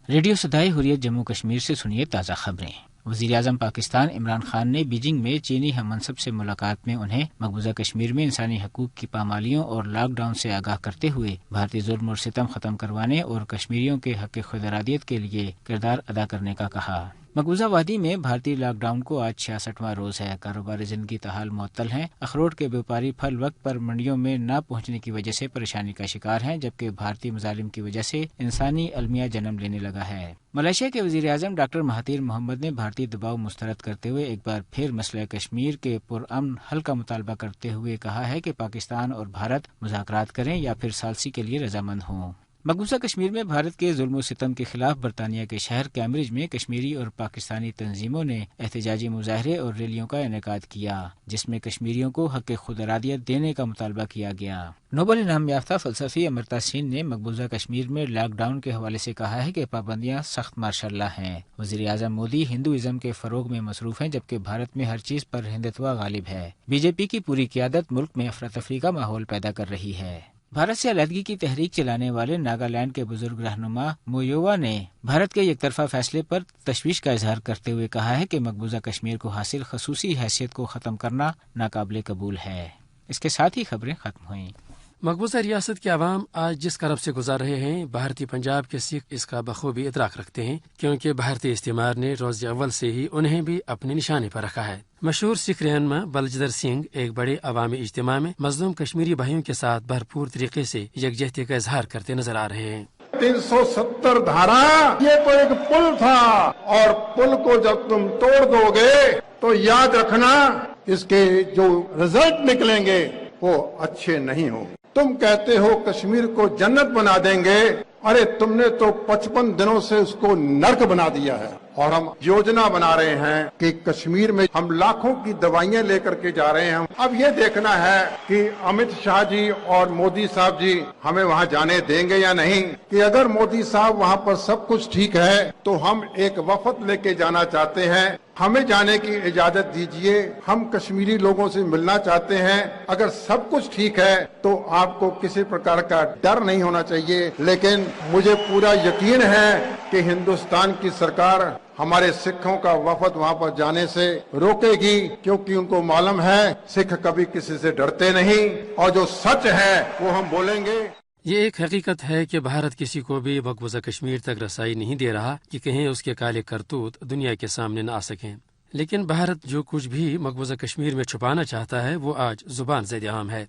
Radio صدائے حریت جموں کشمیر سے سنیے تازہ خبریں۔ وزیر اعظم پاکستان عمران خان نے بیجنگ میں چینی ہم منصب سے ملاقات میں انہیں مقبوضہ کشمیر میں انسانی حقوق کی پامالیوں اور لاک ڈاؤن سے آگاہ کرتے ہوئے بھارتی ظلم اور ستم ختم کروانے اور کشمیریوں کے حق خود ارادیت کے لیے کردار ادا کرنے کا کہا۔ مقبوضہ وادی میں بھارتی لاک ڈاؤن کو آج 66واں روز ہے۔ کاروباری زندگی تاحال معطل ہیں۔ اخروٹ کے بیوپاری پھل وقت پر منڈیوں میں نہ پہنچنے کی وجہ سے پریشانی کا شکار ہیں، جبکہ بھارتی مظالم کی وجہ سے انسانی المیہ جنم لینے لگا ہے۔ ملائیشیا کے وزیر اعظم ڈاکٹر مہاتیر محمد نے بھارتی دباؤ مسترد کرتے ہوئے ایک بار پھر مسئلہ کشمیر کے پرامن حل کا مطالبہ کرتے ہوئے کہا ہے کہ پاکستان اور بھارت مذاکرات کریں یا پھر ثالثی کے لیے رضامند ہوں۔ مقبوضہ کشمیر میں بھارت کے ظلم و ستم کے خلاف برطانیہ کے شہر کیمبرج میں کشمیری اور پاکستانی تنظیموں نے احتجاجی مظاہرے اور ریلیوں کا انعقاد کیا، جس میں کشمیریوں کو حق خود ارادیت دینے کا مطالبہ کیا گیا۔ نوبل انعام یافتہ فلسفی امرتا سین نے مقبوضہ کشمیر میں لاک ڈاؤن کے حوالے سے کہا ہے کہ پابندیاں سخت ماشاء اللہ ہیں۔ وزیر اعظم مودی ہندوازم کے فروغ میں مصروف ہیں، جبکہ بھارت میں ہر چیز پر ہندتوا غالب ہے۔ بی جے پی کی پوری قیادت ملک میں افراتفری کا ماحول پیدا کر رہی ہے۔ بھارت سے علیحدگی کی تحریک چلانے والے ناگالینڈ کے بزرگ رہنما مویووا نے بھارت کے یک طرفہ فیصلے پر تشویش کا اظہار کرتے ہوئے کہا ہے کہ مقبوضہ کشمیر کو حاصل خصوصی حیثیت کو ختم کرنا ناقابل قبول ہے۔ اس کے ساتھ ہی خبریں ختم ہوئیں۔ مقبوضہ ریاست کے عوام آج جس کرب سے گزر رہے ہیں، بھارتی پنجاب کے سکھ اس کا بخوبی ادراک رکھتے ہیں، کیونکہ بھارتی استعمار نے روز اول سے ہی انہیں بھی اپنے نشانے پر رکھا ہے۔ مشہور سکھ رہنما بلجندر سنگھ ایک بڑے عوامی اجتماع میں مظلوم کشمیری بھائیوں کے ساتھ بھرپور طریقے سے یکجہتی کا اظہار کرتے نظر آ رہے ہیں۔ 370 دھارا یہ تو ایک پل تھا، اور پل کو جب تم توڑ دو گے تو یاد رکھنا اس کے جو رزلٹ نکلیں گے وہ اچھے نہیں ہوں گے۔ تم کہتے ہو کشمیر کو جنت بنا دیں گے، ارے تم نے تو 55 دنوں سے اس کو نرک بنا دیا ہے۔ اور ہم یوجنا بنا رہے ہیں کہ کشمیر میں ہم لاکھوں کی دوائیاں لے کر کے جا رہے ہیں۔ اب یہ دیکھنا ہے کہ امت شاہ جی اور مودی صاحب جی ہمیں وہاں جانے دیں گے یا نہیں، کہ اگر مودی صاحب وہاں پر سب کچھ ٹھیک ہے تو ہم ایک وفد لے کے جانا چاہتے ہیں، ہمیں جانے کی اجازت دیجیے، ہم کشمیری لوگوں سے ملنا چاہتے ہیں۔ اگر سب کچھ ٹھیک ہے تو آپ کو کسی پرکار کا ڈر نہیں ہونا چاہیے، لیکن مجھے پورا یقین ہے کہ ہندوستان کی سرکار ہمارے سکھوں کا وفد وہاں پر جانے سے روکے گی، کیونکہ ان کو معلوم ہے سکھ کبھی کسی سے ڈرتے نہیں، اور جو سچ ہے وہ ہم بولیں گے۔ یہ ایک حقیقت ہے کہ بھارت کسی کو بھی مقبوضہ کشمیر تک رسائی نہیں دے رہا کہ کہیں اس کے کالے کرتوت دنیا کے سامنے نہ آ سکیں، لیکن بھارت جو کچھ بھی مقبوضہ کشمیر میں چھپانا چاہتا ہے وہ آج زبان زد عام ہے۔